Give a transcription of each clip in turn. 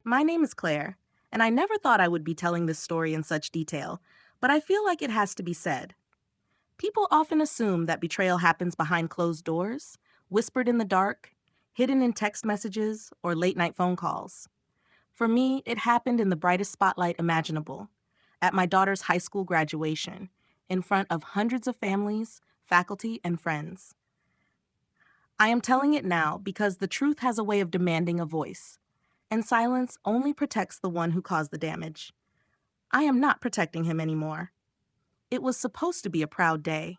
My name is Claire, and I never thought I would be telling this story in such detail, but I feel like it has to be said. People often assume that betrayal happens behind closed doors, whispered in the dark, hidden in text messages, or late night phone calls. For me, it happened in the brightest spotlight imaginable, at my daughter's high school graduation, in front of hundreds of families, faculty, and friends. I am telling it now because the truth has a way of demanding a voice, and silence only protects the one who caused the damage. I am not protecting him anymore. It was supposed to be a proud day.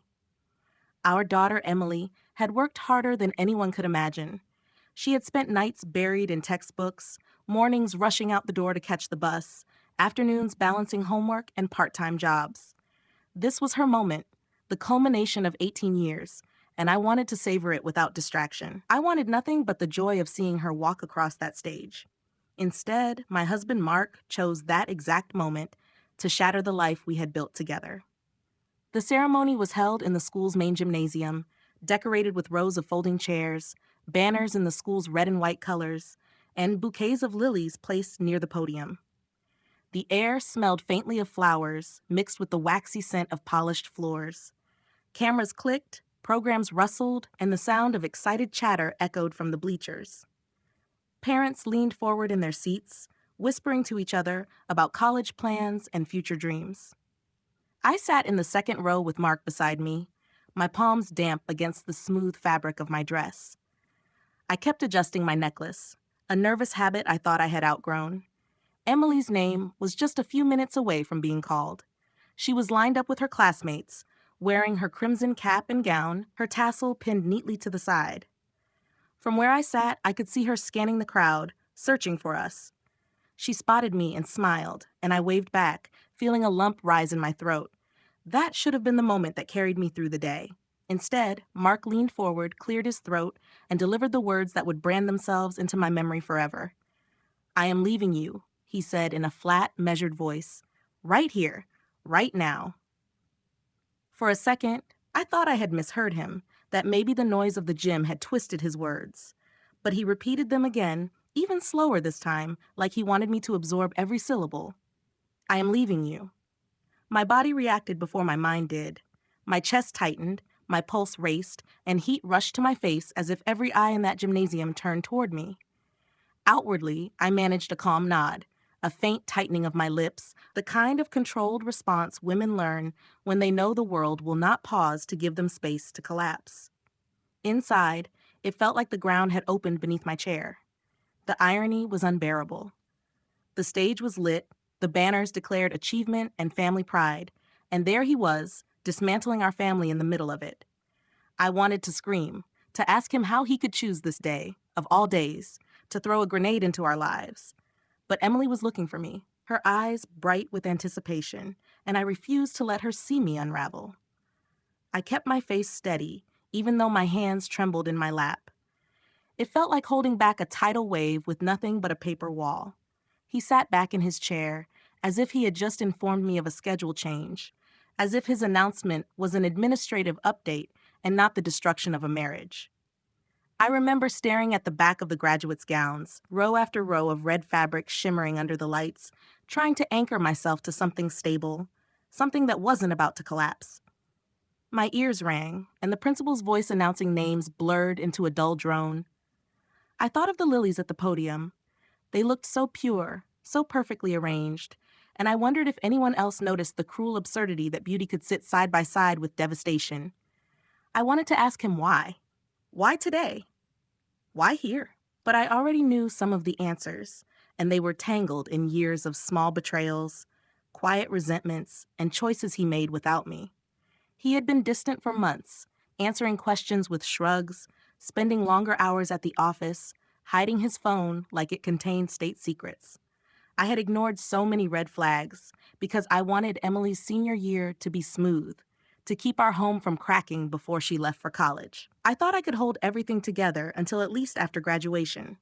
Our daughter, Emily, had worked harder than anyone could imagine. She had spent nights buried in textbooks, mornings rushing out the door to catch the bus, afternoons balancing homework and part-time jobs. This was her moment, the culmination of 18 years, and I wanted to savor it without distraction. I wanted nothing but the joy of seeing her walk across that stage. Instead, my husband Mark chose that exact moment to shatter the life we had built together. The ceremony was held in the school's main gymnasium, decorated with rows of folding chairs, banners in the school's red and white colors, and bouquets of lilies placed near the podium. The air smelled faintly of flowers, mixed with the waxy scent of polished floors. Cameras clicked, programs rustled, and the sound of excited chatter echoed from the bleachers. Parents leaned forward in their seats, whispering to each other about college plans and future dreams. I sat in the second row with Mark beside me, my palms damp against the smooth fabric of my dress. I kept adjusting my necklace, a nervous habit I thought I had outgrown. Emily's name was just a few minutes away from being called. She was lined up with her classmates, wearing her crimson cap and gown, her tassel pinned neatly to the side. From where I sat, I could see her scanning the crowd, searching for us. She spotted me and smiled, and I waved back, feeling a lump rise in my throat. That should have been the moment that carried me through the day. Instead, Mark leaned forward, cleared his throat, and delivered the words that would brand themselves into my memory forever. "I am leaving you," he said in a flat, measured voice. "Right here, right now." For a second, I thought I had misheard him, that maybe the noise of the gym had twisted his words. But he repeated them again, even slower this time, like he wanted me to absorb every syllable. "I am leaving you." My body reacted before my mind did. My chest tightened, my pulse raced, and heat rushed to my face as if every eye in that gymnasium turned toward me. Outwardly, I managed a calm nod, a faint tightening of my lips, the kind of controlled response women learn when they know the world will not pause to give them space to collapse. Inside, it felt like the ground had opened beneath my chair. The irony was unbearable. The stage was lit, the banners declared achievement and family pride, and there he was, dismantling our family in the middle of it. I wanted to scream, to ask him how he could choose this day, of all days, to throw a grenade into our lives. But Emily was looking for me, her eyes bright with anticipation, and I refused to let her see me unravel. I kept my face steady, even though my hands trembled in my lap. It felt like holding back a tidal wave with nothing but a paper wall. He sat back in his chair, as if he had just informed me of a schedule change, as if his announcement was an administrative update and not the destruction of a marriage. I remember staring at the back of the graduates' gowns, row after row of red fabric shimmering under the lights, trying to anchor myself to something stable, something that wasn't about to collapse. My ears rang, and the principal's voice announcing names blurred into a dull drone. I thought of the lilies at the podium. They looked so pure, so perfectly arranged, and I wondered if anyone else noticed the cruel absurdity that beauty could sit side by side with devastation. I wanted to ask him why. Why today? Why here? But I already knew some of the answers, and they were tangled in years of small betrayals, quiet resentments, and choices he made without me. He had been distant for months, answering questions with shrugs, spending longer hours at the office, hiding his phone like it contained state secrets. I had ignored so many red flags because I wanted Emily's senior year to be smooth, to keep our home from cracking before she left for college. I thought I could hold everything together until at least after graduation.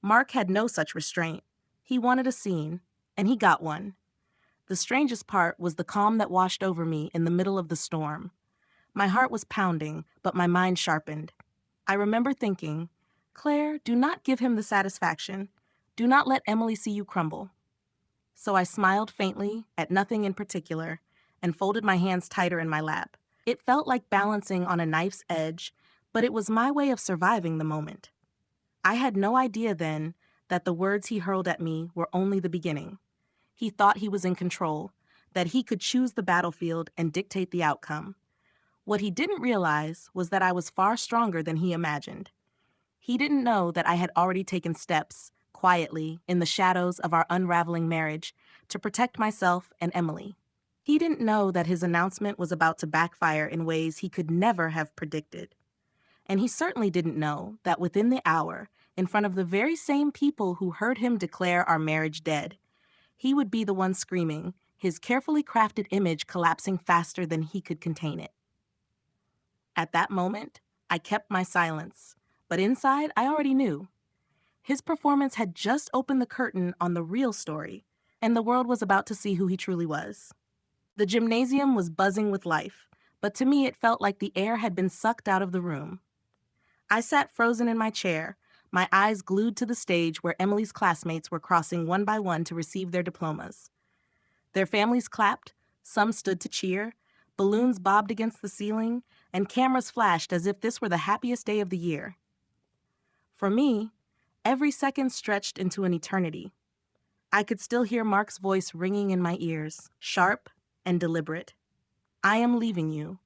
Mark had no such restraint. He wanted a scene, and he got one. The strangest part was the calm that washed over me in the middle of the storm. My heart was pounding, but my mind sharpened. I remember thinking, "Claire, do not give him the satisfaction. Do not let Emily see you crumble. So I smiled faintly at nothing in particular and folded my hands tighter in my lap. It felt like balancing on a knife's edge, but it was my way of surviving the moment. I had no idea then that the words he hurled at me were only the beginning. He thought he was in control, that he could choose the battlefield and dictate the outcome. What he didn't realize was that I was far stronger than he imagined. He didn't know that I had already taken steps, quietly, in the shadows of our unraveling marriage, to protect myself and Emily. He didn't know that his announcement was about to backfire in ways he could never have predicted. And he certainly didn't know that within the hour, in front of the very same people who heard him declare our marriage dead, he would be the one screaming, his carefully crafted image collapsing faster than he could contain it. At that moment, I kept my silence, but inside I already knew. His performance had just opened the curtain on the real story, and the world was about to see who he truly was. The gymnasium was buzzing with life, but to me it felt like the air had been sucked out of the room. I sat frozen in my chair, my eyes glued to the stage where Emily's classmates were crossing one by one to receive their diplomas. Their families clapped, some stood to cheer, balloons bobbed against the ceiling, and cameras flashed as if this were the happiest day of the year. For me, every second stretched into an eternity. I could still hear Mark's voice ringing in my ears, sharp and deliberate. "I am leaving you."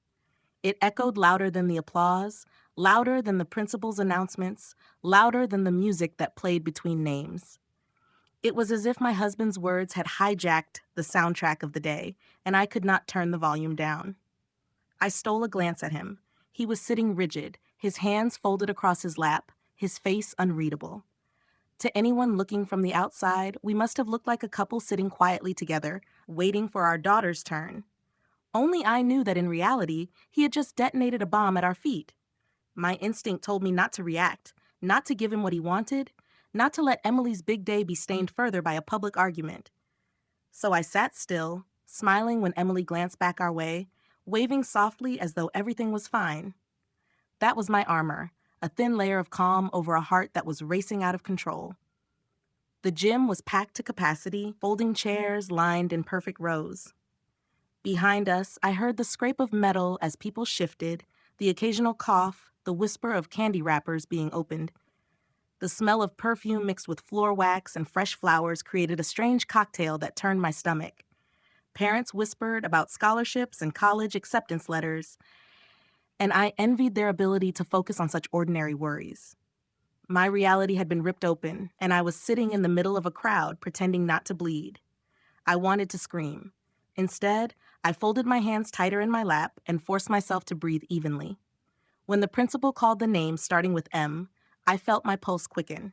It echoed louder than the applause, louder than the principal's announcements, louder than the music that played between names. It was as if my husband's words had hijacked the soundtrack of the day, and I could not turn the volume down. I stole a glance at him. He was sitting rigid, his hands folded across his lap, his face unreadable. To anyone looking from the outside, we must have looked like a couple sitting quietly together, waiting for our daughter's turn. Only I knew that in reality, he had just detonated a bomb at our feet. My instinct told me not to react, not to give him what he wanted, not to let Emily's big day be stained further by a public argument. So I sat still, smiling when Emily glanced back our way, waving softly as though everything was fine. That was my armor, a thin layer of calm over a heart that was racing out of control. The gym was packed to capacity, folding chairs lined in perfect rows. Behind us, I heard the scrape of metal as people shifted, the occasional cough, the whisper of candy wrappers being opened. The smell of perfume mixed with floor wax and fresh flowers created a strange cocktail that turned my stomach. Parents whispered about scholarships and college acceptance letters, and I envied their ability to focus on such ordinary worries. My reality had been ripped open, and I was sitting in the middle of a crowd pretending not to bleed. I wanted to scream. Instead, I folded my hands tighter in my lap and forced myself to breathe evenly. When the principal called the name starting with M, I felt my pulse quicken.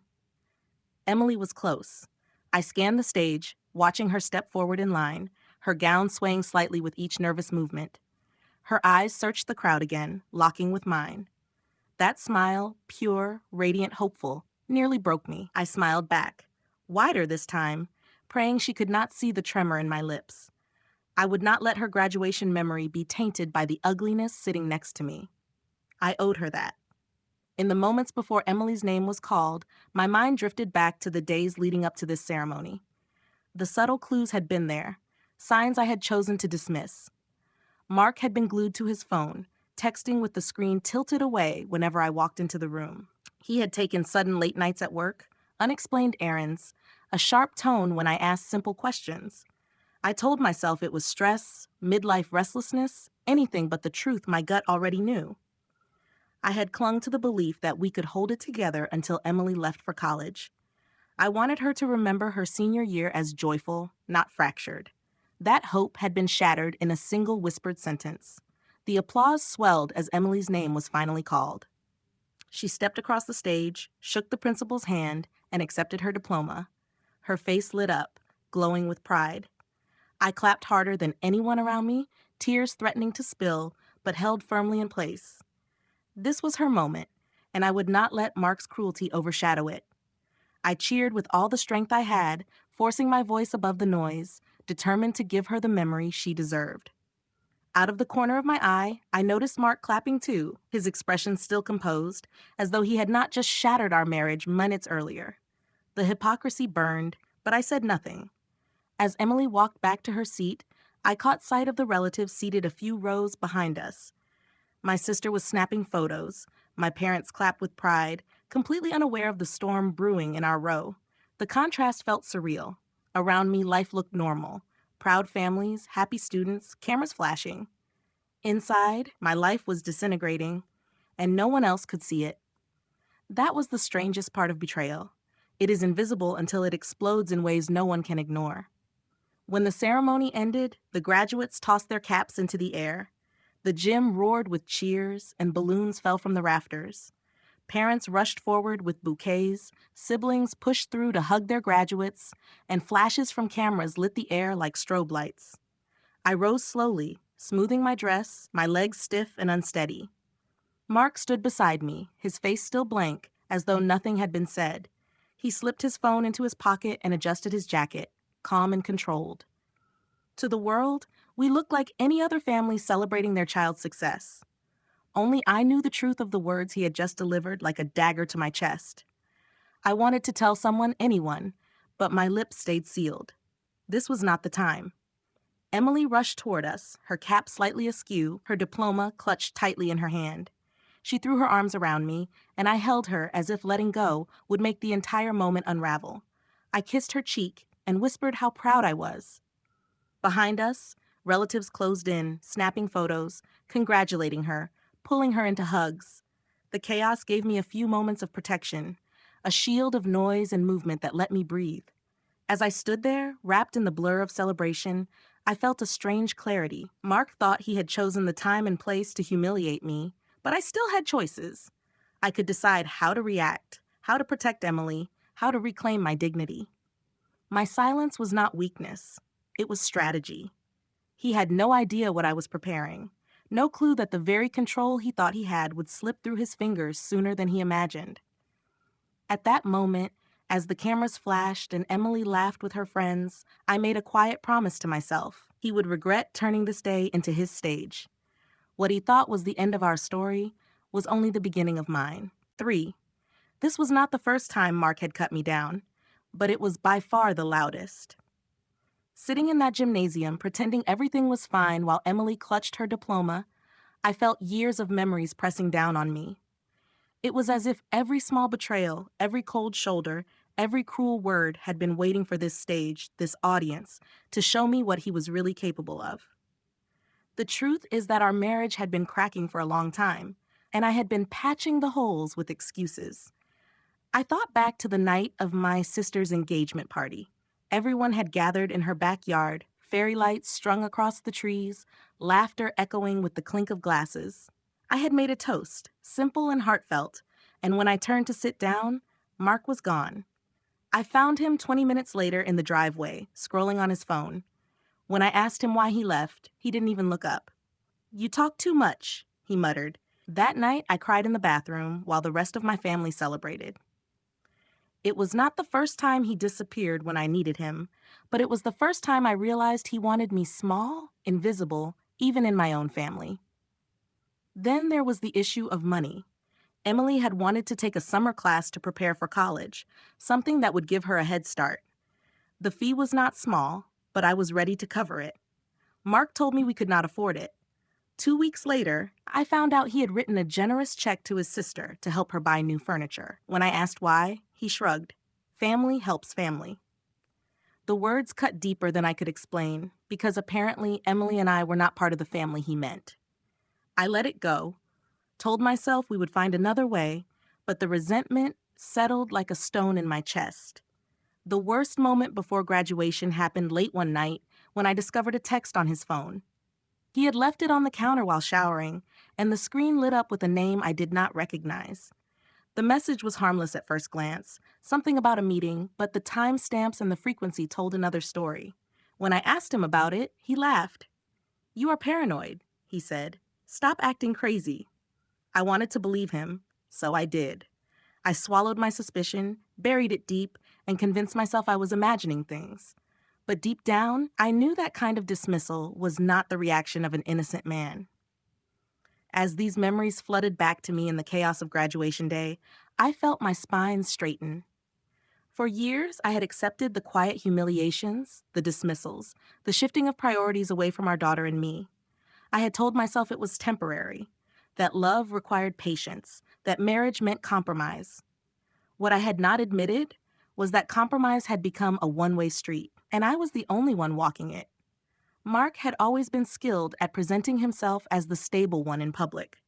Emily was close. I scanned the stage, watching her step forward in line, her gown swaying slightly with each nervous movement. Her eyes searched the crowd again, locking with mine. That smile, pure, radiant, hopeful, nearly broke me. I smiled back, wider this time, praying she could not see the tremor in my lips. I would not let her graduation memory be tainted by the ugliness sitting next to me. I owed her that. In the moments before Emily's name was called, my mind drifted back to the days leading up to this ceremony. The subtle clues had been there, signs I had chosen to dismiss. Mark had been glued to his phone, texting with the screen tilted away whenever I walked into the room. He had taken sudden late nights at work, unexplained errands, a sharp tone when I asked simple questions. I told myself it was stress, midlife restlessness, anything but the truth my gut already knew. I had clung to the belief that we could hold it together until Emily left for college. I wanted her to remember her senior year as joyful, not fractured. That hope had been shattered in a single whispered sentence. The applause swelled as Emily's name was finally called. She stepped across the stage, shook the principal's hand, and accepted her diploma. Her face lit up, glowing with pride. I clapped harder than anyone around me, tears threatening to spill, but held firmly in place. This was her moment, and I would not let Mark's cruelty overshadow it. I cheered with all the strength I had, forcing my voice above the noise, determined to give her the memory she deserved. Out of the corner of my eye, I noticed Mark clapping too, his expression still composed, as though he had not just shattered our marriage minutes earlier. The hypocrisy burned, but I said nothing. As Emily walked back to her seat, I caught sight of the relatives seated a few rows behind us. My sister was snapping photos. My parents clapped with pride, completely unaware of the storm brewing in our row. The contrast felt surreal. Around me, life looked normal. Proud families, happy students, cameras flashing. Inside, my life was disintegrating, and no one else could see it. That was the strangest part of betrayal. It is invisible until it explodes in ways no one can ignore. When the ceremony ended, the graduates tossed their caps into the air. The gym roared with cheers, and balloons fell from the rafters. Parents rushed forward with bouquets, siblings pushed through to hug their graduates, and flashes from cameras lit the air like strobe lights. I rose slowly, smoothing my dress, my legs stiff and unsteady. Mark stood beside me, his face still blank, as though nothing had been said. He slipped his phone into his pocket and adjusted his jacket, calm and controlled. To the world, we looked like any other family celebrating their child's success. Only I knew the truth of the words he had just delivered like a dagger to my chest. I wanted to tell someone, anyone, but my lips stayed sealed. This was not the time. Emily rushed toward us, her cap slightly askew, her diploma clutched tightly in her hand. She threw her arms around me, and I held her as if letting go would make the entire moment unravel. I kissed her cheek and whispered how proud I was. Behind us, relatives closed in, snapping photos, congratulating her, pulling her into hugs. The chaos gave me a few moments of protection, a shield of noise and movement that let me breathe. As I stood there, wrapped in the blur of celebration, I felt a strange clarity. Mark thought he had chosen the time and place to humiliate me, but I still had choices. I could decide how to react, how to protect Emily, how to reclaim my dignity. My silence was not weakness. It was strategy. He had no idea what I was preparing, no clue that the very control he thought he had would slip through his fingers sooner than he imagined. At that moment, as the cameras flashed and Emily laughed with her friends, I made a quiet promise to myself. He would regret turning this day into his stage. What he thought was the end of our story was only the beginning of mine. 3. This was not the first time Mark had cut me down, but it was by far the loudest. Sitting in that gymnasium, pretending everything was fine while Emily clutched her diploma, I felt years of memories pressing down on me. It was as if every small betrayal, every cold shoulder, every cruel word had been waiting for this stage, this audience, to show me what he was really capable of. The truth is that our marriage had been cracking for a long time, and I had been patching the holes with excuses. I thought back to the night of my sister's engagement party. Everyone had gathered in her backyard, fairy lights strung across the trees, laughter echoing with the clink of glasses. I had made a toast, simple and heartfelt, and when I turned to sit down, Mark was gone. I found him 20 minutes later in the driveway, scrolling on his phone. When I asked him why he left, he didn't even look up. "You talk too much," he muttered. That night, I cried in the bathroom while the rest of my family celebrated. It was not the first time he disappeared when I needed him, but it was the first time I realized he wanted me small, invisible, even in my own family. Then there was the issue of money. Emily had wanted to take a summer class to prepare for college, something that would give her a head start. The fee was not small, but I was ready to cover it. Mark told me we could not afford it. 2 weeks later, I found out he had written a generous check to his sister to help her buy new furniture. When I asked why, he shrugged. Family helps family. The words cut deeper than I could explain, because apparently Emily and I were not part of the family he meant. I let it go, told myself we would find another way, but the resentment settled like a stone in my chest. The worst moment before graduation happened late one night when I discovered a text on his phone. He had left it on the counter while showering, and the screen lit up with a name I did not recognize. The message was harmless at first glance, something about a meeting, but the timestamps and the frequency told another story. When I asked him about it, he laughed. "You are paranoid," he said. "Stop acting crazy." I wanted to believe him, so I did. I swallowed my suspicion, buried it deep, and convinced myself I was imagining things. But deep down, I knew that kind of dismissal was not the reaction of an innocent man. As these memories flooded back to me in the chaos of graduation day, I felt my spine straighten. For years, I had accepted the quiet humiliations, the dismissals, the shifting of priorities away from our daughter and me. I had told myself it was temporary, that love required patience, that marriage meant compromise. What I had not admitted was that compromise had become a one-way street, and I was the only one walking it. Mark had always been skilled at presenting himself as the stable one in public.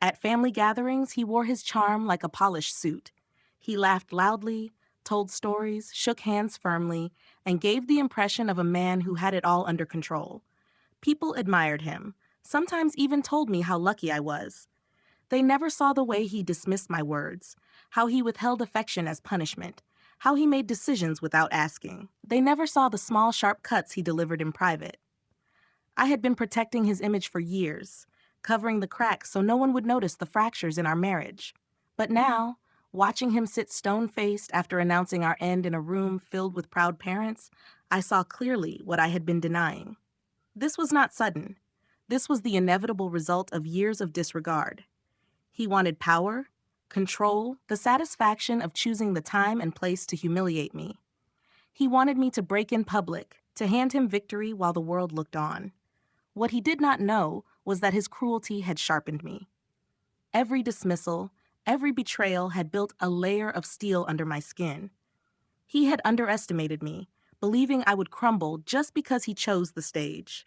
At family gatherings, he wore his charm like a polished suit. He laughed loudly, told stories, shook hands firmly, and gave the impression of a man who had it all under control. People admired him, sometimes even told me how lucky I was. They never saw the way he dismissed my words, how he withheld affection as punishment, how he made decisions without asking. They never saw the small, sharp cuts he delivered in private. I had been protecting his image for years, covering the cracks so no one would notice the fractures in our marriage. But now, watching him sit stone-faced after announcing our end in a room filled with proud parents, I saw clearly what I had been denying. This was not sudden. This was the inevitable result of years of disregard. He wanted power, control, the satisfaction of choosing the time and place to humiliate me. He wanted me to break in public, to hand him victory while the world looked on. What he did not know was that his cruelty had sharpened me. Every dismissal, every betrayal had built a layer of steel under my skin. He had underestimated me, believing I would crumble just because he chose the stage.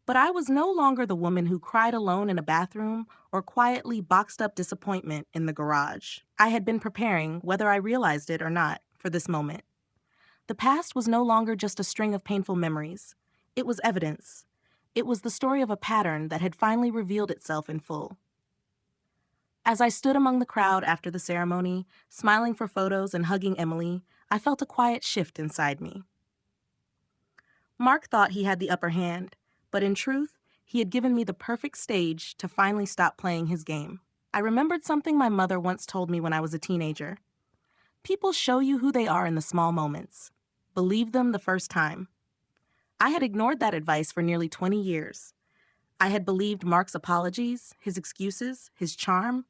But I was no longer the woman who cried alone in a bathroom or quietly boxed up disappointment in the garage. I had been preparing, whether I realized it or not, for this moment. The past was no longer just a string of painful memories. It was evidence. It was the story of a pattern that had finally revealed itself in full. As I stood among the crowd after the ceremony, smiling for photos and hugging Emily, I felt a quiet shift inside me. Mark thought he had the upper hand, but in truth, he had given me the perfect stage to finally stop playing his game. I remembered something my mother once told me when I was a teenager. People show you who they are in the small moments. Believe them the first time. I had ignored that advice for nearly 20 years. I had believed Mark's apologies, his excuses, his charm,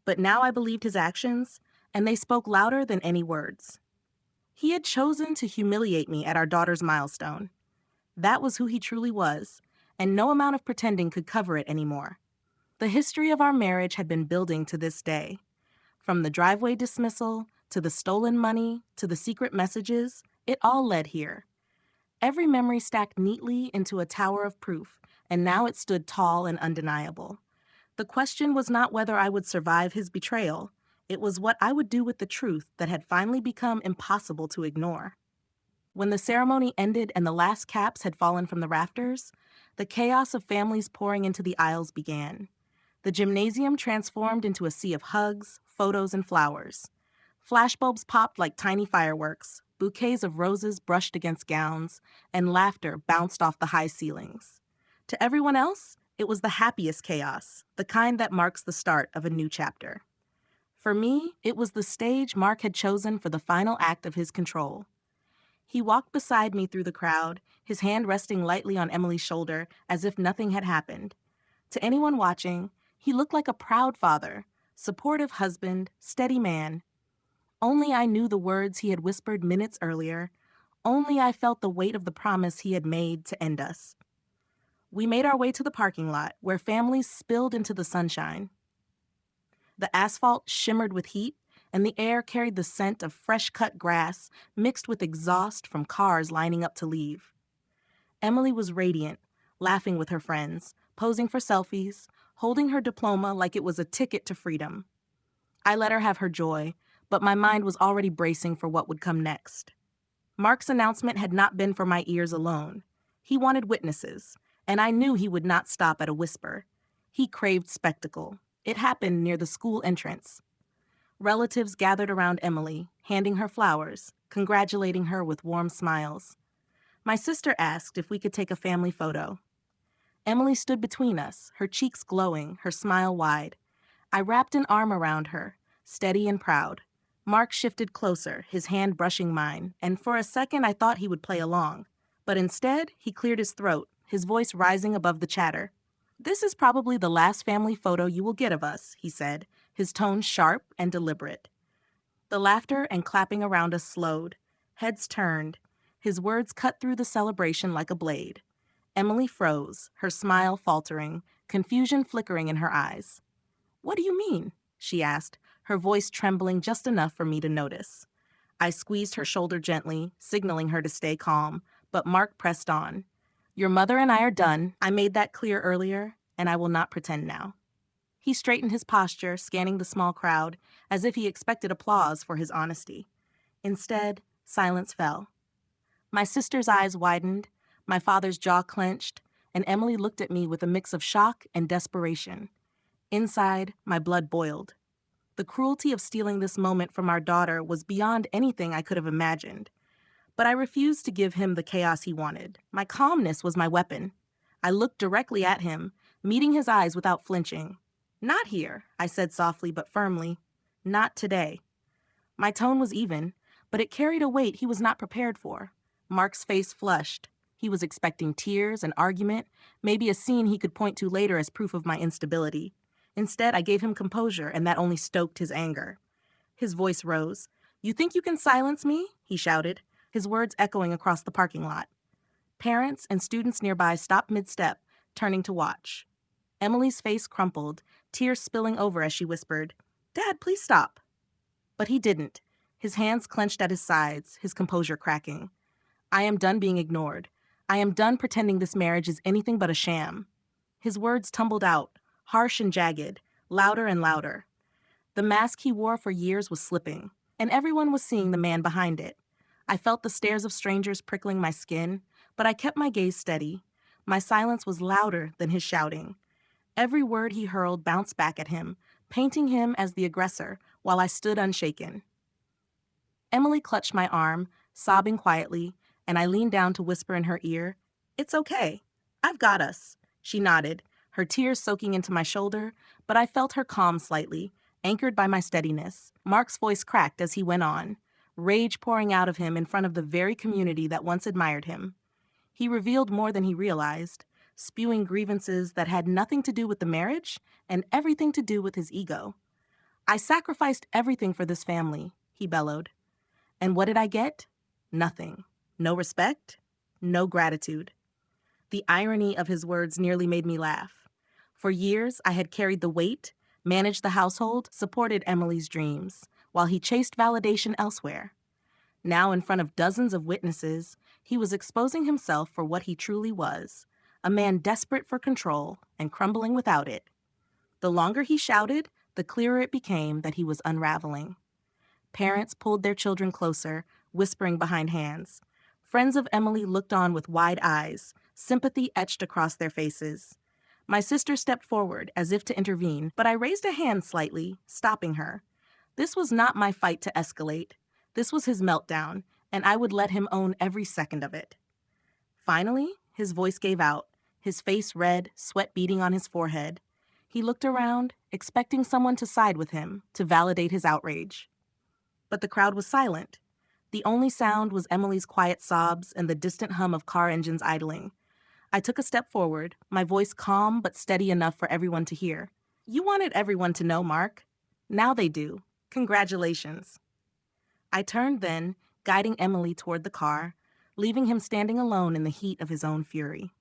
but now I believed his actions, and they spoke louder than any words. He had chosen to humiliate me at our daughter's milestone. That was who he truly was, and no amount of pretending could cover it anymore. The history of our marriage had been building to this day. From the driveway dismissal, to the stolen money, to the secret messages, it all led here. Every memory stacked neatly into a tower of proof, and now it stood tall and undeniable. The question was not whether I would survive his betrayal. It was what I would do with the truth that had finally become impossible to ignore. When the ceremony ended and the last caps had fallen from the rafters, the chaos of families pouring into the aisles began. The gymnasium transformed into a sea of hugs, photos, and flowers. Flashbulbs popped like tiny fireworks, bouquets of roses brushed against gowns, and laughter bounced off the high ceilings. To everyone else, it was the happiest chaos, the kind that marks the start of a new chapter. For me, it was the stage Mark had chosen for the final act of his control. He walked beside me through the crowd, his hand resting lightly on Emily's shoulder as if nothing had happened. To anyone watching, he looked like a proud father, supportive husband, steady man. Only I knew the words he had whispered minutes earlier. Only I felt the weight of the promise he had made to end us. We made our way to the parking lot, where families spilled into the sunshine. The asphalt shimmered with heat, and the air carried the scent of fresh-cut grass mixed with exhaust from cars lining up to leave. Emily was radiant, laughing with her friends, posing for selfies, holding her diploma like it was a ticket to freedom. I let her have her joy, but my mind was already bracing for what would come next. Mark's announcement had not been for my ears alone. He wanted witnesses, and I knew he would not stop at a whisper. He craved spectacle. It happened near the school entrance. Relatives gathered around Emily, handing her flowers, congratulating her with warm smiles. My sister asked if we could take a family photo. Emily stood between us, her cheeks glowing, her smile wide. I wrapped an arm around her, steady and proud. Mark shifted closer, his hand brushing mine, and for a second I thought he would play along. But instead, he cleared his throat, his voice rising above the chatter. "This is probably the last family photo you will get of us," he said, his tone sharp and deliberate. The laughter and clapping around us slowed. Heads turned. His words cut through the celebration like a blade. Emily froze, her smile faltering, confusion flickering in her eyes. "What do you mean?" she asked, her voice trembling just enough for me to notice. I squeezed her shoulder gently, signaling her to stay calm, but Mark pressed on. "Your mother and I are done. I made that clear earlier, and I will not pretend now." He straightened his posture, scanning the small crowd, as if he expected applause for his honesty. Instead, silence fell. My sister's eyes widened, my father's jaw clenched, and Emily looked at me with a mix of shock and desperation. Inside, my blood boiled. The cruelty of stealing this moment from our daughter was beyond anything I could have imagined. But I refused to give him the chaos he wanted. My calmness was my weapon. I looked directly at him, meeting his eyes without flinching. "Not here," I said softly but firmly. "Not today." My tone was even, but it carried a weight he was not prepared for. Mark's face flushed. He was expecting tears, an argument, maybe a scene he could point to later as proof of my instability. Instead, I gave him composure, and that only stoked his anger. His voice rose. "You think you can silence me?" he shouted, his words echoing across the parking lot. Parents and students nearby stopped mid-step, turning to watch. Emily's face crumpled, tears spilling over as she whispered, "Dad, please stop." But he didn't, his hands clenched at his sides, his composure cracking. "I am done being ignored. I am done pretending this marriage is anything but a sham." His words tumbled out, harsh and jagged, louder and louder. The mask he wore for years was slipping, and everyone was seeing the man behind it. I felt the stares of strangers prickling my skin, but I kept my gaze steady. My silence was louder than his shouting. Every word he hurled bounced back at him, painting him as the aggressor, while I stood unshaken. Emily clutched my arm, sobbing quietly, and I leaned down to whisper in her ear, "It's okay. I've got us." She nodded, her tears soaking into my shoulder, but I felt her calm slightly, anchored by my steadiness. Mark's voice cracked as he went on, rage pouring out of him in front of the very community that once admired him. He revealed more than he realized, spewing grievances that had nothing to do with the marriage and everything to do with his ego. "I sacrificed everything for this family," he bellowed. "And what did I get? Nothing. No respect, no gratitude." The irony of his words nearly made me laugh. For years, I had carried the weight, managed the household, supported Emily's dreams, while he chased validation elsewhere. Now, in front of dozens of witnesses, he was exposing himself for what he truly was, a man desperate for control and crumbling without it. The longer he shouted, the clearer it became that he was unraveling. Parents pulled their children closer, whispering behind hands. Friends of Emily looked on with wide eyes, sympathy etched across their faces. My sister stepped forward as if to intervene, but I raised a hand slightly, stopping her. This was not my fight to escalate. This was his meltdown, and I would let him own every second of it. Finally, his voice gave out, his face red, sweat beading on his forehead. He looked around, expecting someone to side with him, to validate his outrage. But the crowd was silent. The only sound was Emily's quiet sobs and the distant hum of car engines idling. I took a step forward, my voice calm but steady enough for everyone to hear. "You wanted everyone to know, Mark. Now they do. Congratulations." I turned then, guiding Emily toward the car, leaving him standing alone in the heat of his own fury.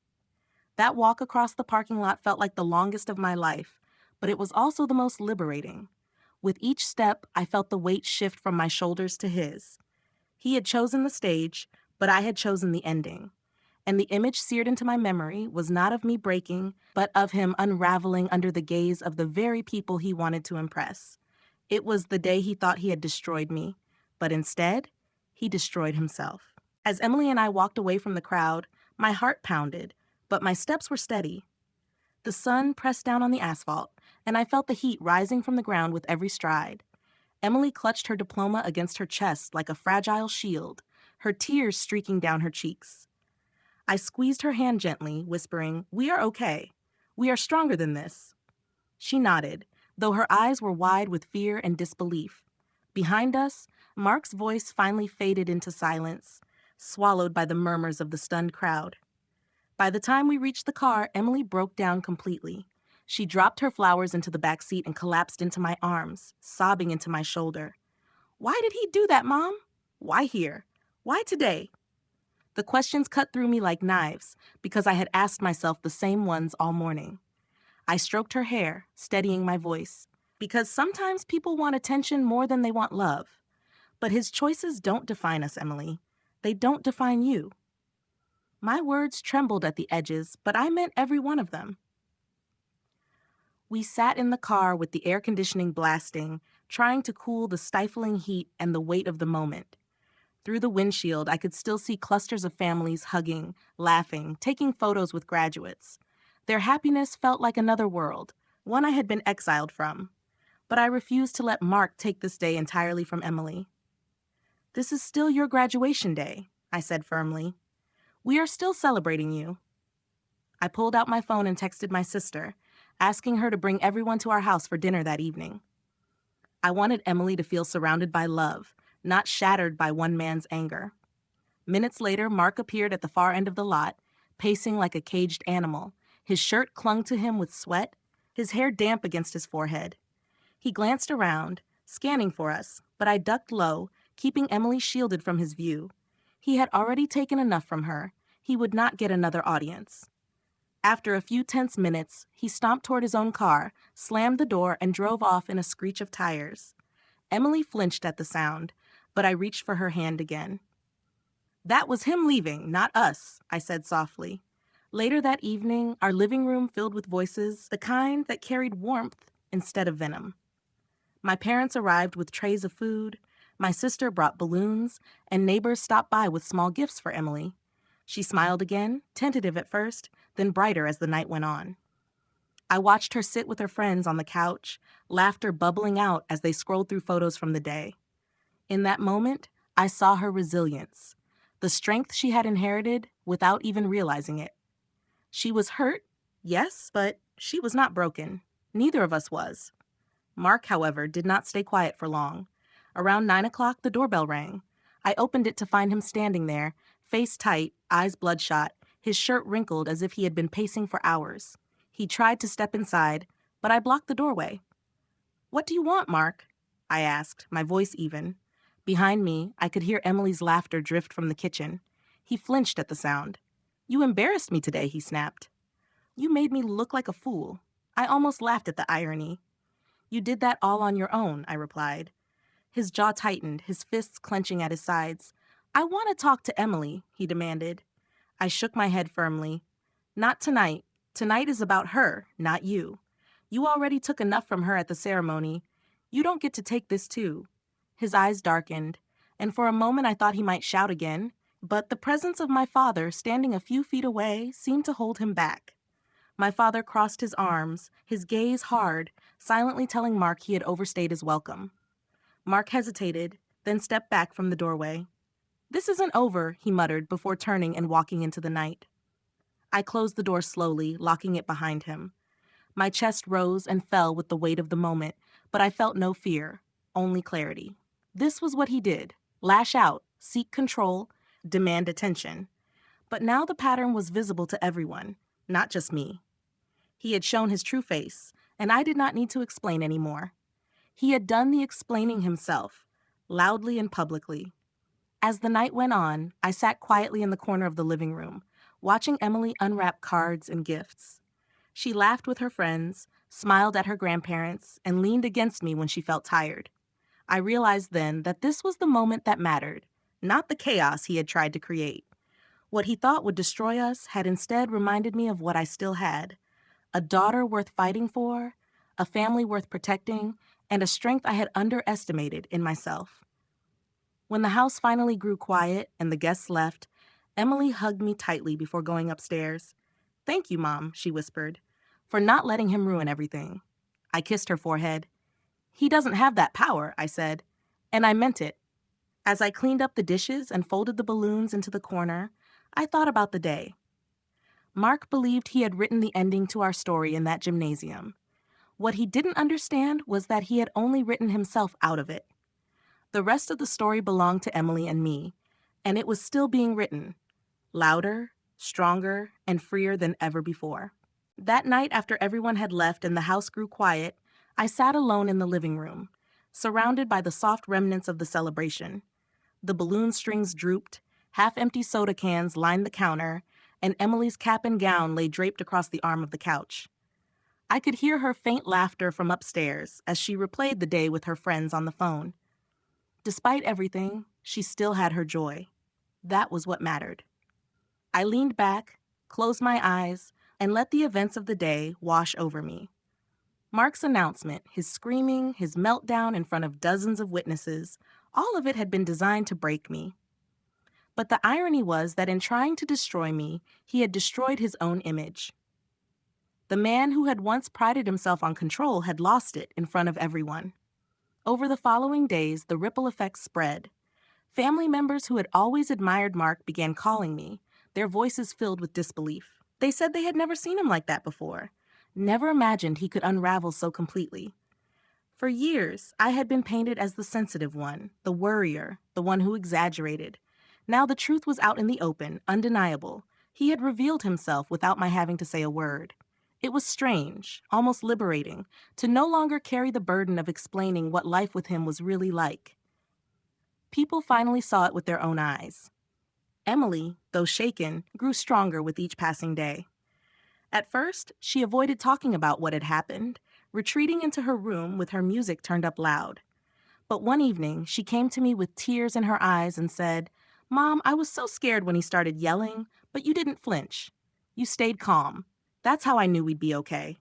That walk across the parking lot felt like the longest of my life, but it was also the most liberating. With each step, I felt the weight shift from my shoulders to his. He had chosen the stage, but I had chosen the ending. And the image seared into my memory was not of me breaking, but of him unraveling under the gaze of the very people he wanted to impress. It was the day he thought he had destroyed me, but instead, he destroyed himself. As Emily and I walked away from the crowd, my heart pounded, but my steps were steady. The sun pressed down on the asphalt, and I felt the heat rising from the ground with every stride. Emily clutched her diploma against her chest like a fragile shield, her tears streaking down her cheeks. I squeezed her hand gently, whispering, "We are okay. We are stronger than this." She nodded, though her eyes were wide with fear and disbelief. Behind us, Mark's voice finally faded into silence, swallowed by the murmurs of the stunned crowd. By the time we reached the car, Emily broke down completely. She dropped her flowers into the back seat and collapsed into my arms, sobbing into my shoulder. Why did he do that, Mom? Why here? Why today? The questions cut through me like knives because I had asked myself the same ones all morning. I stroked her hair, steadying my voice, because sometimes people want attention more than they want love. But his choices don't define us, Emily. They don't define you. My words trembled at the edges, but I meant every one of them. We sat in the car with the air conditioning blasting, trying to cool the stifling heat and the weight of the moment. Through the windshield, I could still see clusters of families hugging, laughing, taking photos with graduates. Their happiness felt like another world, one I had been exiled from. But I refused to let Mark take this day entirely from Emily. "This is still your graduation day," I said firmly. "We are still celebrating you." I pulled out my phone and texted my sister, asking her to bring everyone to our house for dinner that evening. I wanted Emily to feel surrounded by love, not shattered by one man's anger. Minutes later, Mark appeared at the far end of the lot, pacing like a caged animal. His shirt clung to him with sweat, his hair damp against his forehead. He glanced around, scanning for us, but I ducked low, keeping Emily shielded from his view. He had already taken enough from her. He would not get another audience. After a few tense minutes, he stomped toward his own car, slammed the door, and drove off in a screech of tires. Emily flinched at the sound, but I reached for her hand again. "That was him leaving, not us," I said softly. Later that evening, our living room filled with voices, the kind that carried warmth instead of venom. My parents arrived with trays of food, my sister brought balloons, and neighbors stopped by with small gifts for Emily. She smiled again, tentative at first, then brighter as the night went on. I watched her sit with her friends on the couch, laughter bubbling out as they scrolled through photos from the day. In that moment, I saw her resilience, the strength she had inherited without even realizing it. She was hurt, yes, but she was not broken. Neither of us was. Mark, however, did not stay quiet for long. Around 9 o'clock, the doorbell rang. I opened it to find him standing there, face tight, eyes bloodshot, his shirt wrinkled as if he had been pacing for hours. He tried to step inside, but I blocked the doorway. "What do you want, Mark?" I asked, my voice even. Behind me, I could hear Emily's laughter drift from the kitchen. He flinched at the sound. "You embarrassed me today," he snapped. "You made me look like a fool." I almost laughed at the irony. "You did that all on your own," I replied. His jaw tightened, his fists clenching at his sides. "I want to talk to Emily," he demanded. I shook my head firmly. "Not tonight. Tonight is about her, not you. You already took enough from her at the ceremony. You don't get to take this too." His eyes darkened, and for a moment I thought he might shout again, but the presence of my father standing a few feet away seemed to hold him back. My father crossed his arms, his gaze hard, silently telling Mark he had overstayed his welcome. Mark hesitated, then stepped back from the doorway. "This isn't over," he muttered before turning and walking into the night. I closed the door slowly, locking it behind him. My chest rose and fell with the weight of the moment, but I felt no fear, only clarity. This was what he did: lash out, seek control, demand attention. But now the pattern was visible to everyone, not just me. He had shown his true face, and I did not need to explain anymore. He had done the explaining himself, loudly and publicly. As the night went on, I sat quietly in the corner of the living room, watching Emily unwrap cards and gifts. She laughed with her friends, smiled at her grandparents, and leaned against me when she felt tired. I realized then that this was the moment that mattered, not the chaos he had tried to create. What he thought would destroy us had instead reminded me of what I still had: a daughter worth fighting for, a family worth protecting, and a strength I had underestimated in myself. When the house finally grew quiet and the guests left, Emily hugged me tightly before going upstairs. "Thank you, Mom," she whispered, "for not letting him ruin everything." I kissed her forehead. "He doesn't have that power," I said, and I meant it. As I cleaned up the dishes and folded the balloons into the corner, I thought about the day. Mark believed he had written the ending to our story in that gymnasium. What he didn't understand was that he had only written himself out of it. The rest of the story belonged to Emily and me, and it was still being written, louder, stronger, and freer than ever before. That night, after everyone had left and the house grew quiet, I sat alone in the living room. surrounded by the soft remnants of the celebration. The balloon strings drooped, half-empty soda cans lined the counter, and Emily's cap and gown lay draped across the arm of the couch. I could hear her faint laughter from upstairs as she replayed the day with her friends on the phone. Despite everything, she still had her joy. That was what mattered. I leaned back, closed my eyes, and let the events of the day wash over me. Mark's announcement, his screaming, his meltdown in front of dozens of witnesses, all of it had been designed to break me. But the irony was that in trying to destroy me, he had destroyed his own image. The man who had once prided himself on control had lost it in front of everyone. Over the following days, the ripple effects spread. Family members who had always admired Mark began calling me, their voices filled with disbelief. They said they had never seen him like that before, never imagined he could unravel so completely. For years, I had been painted as the sensitive one, the worrier, the one who exaggerated. Now the truth was out in the open, undeniable. He had revealed himself without my having to say a word. It was strange, almost liberating, to no longer carry the burden of explaining what life with him was really like. People finally saw it with their own eyes. Emily, though shaken, grew stronger with each passing day. At first, she avoided talking about what had happened, retreating into her room with her music turned up loud. But one evening, she came to me with tears in her eyes and said, "Mom, I was so scared when he started yelling, but you didn't flinch. You stayed calm. That's how I knew we'd be okay."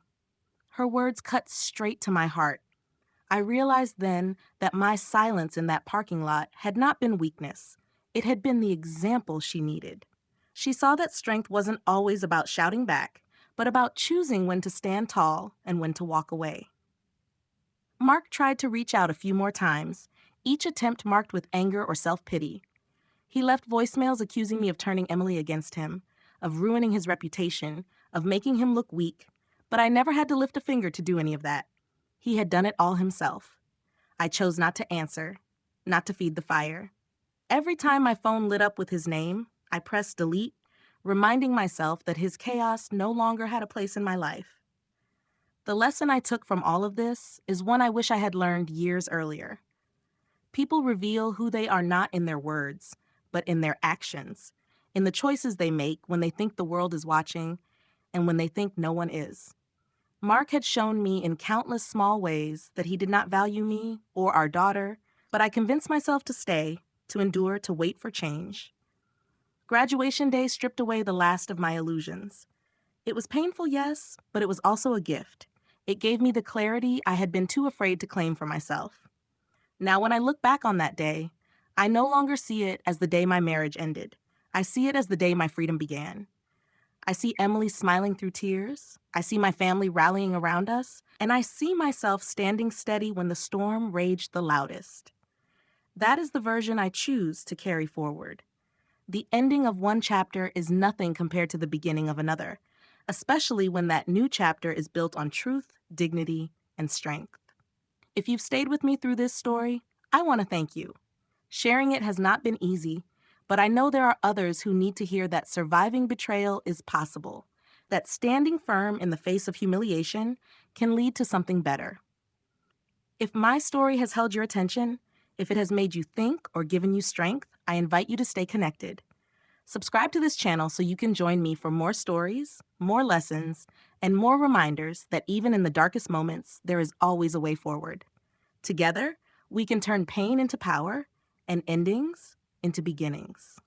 Her words cut straight to my heart. I realized then that my silence in that parking lot had not been weakness. It had been the example she needed. She saw that strength wasn't always about shouting back, but about choosing when to stand tall and when to walk away. Mark tried to reach out a few more times, each attempt marked with anger or self-pity. He left voicemails accusing me of turning Emily against him, of ruining his reputation, of making him look weak, but I never had to lift a finger to do any of that. He had done it all himself. I chose not to answer, not to feed the fire. Every time my phone lit up with his name, I pressed delete, reminding myself that his chaos no longer had a place in my life. The lesson I took from all of this is one I wish I had learned years earlier. People reveal who they are not in their words, but in their actions, in the choices they make when they think the world is watching and when they think no one is. Mark had shown me in countless small ways that he did not value me or our daughter, but I convinced myself to stay, to endure, to wait for change. Graduation day stripped away the last of my illusions. It was painful, yes, but it was also a gift. It gave me the clarity I had been too afraid to claim for myself. Now, when I look back on that day, I no longer see it as the day my marriage ended. I see it as the day my freedom began. I see Emily smiling through tears. I see my family rallying around us. And I see myself standing steady when the storm raged the loudest. That is the version I choose to carry forward. The ending of one chapter is nothing compared to the beginning of another, especially when that new chapter is built on truth, dignity, and strength. If you've stayed with me through this story, I want to thank you. Sharing it has not been easy, but I know there are others who need to hear that surviving betrayal is possible, that standing firm in the face of humiliation can lead to something better. If my story has held your attention, if it has made you think or given you strength, I invite you to stay connected. Subscribe to this channel so you can join me for more stories, more lessons, and more reminders that even in the darkest moments, there is always a way forward. Together, we can turn pain into power and endings into beginnings.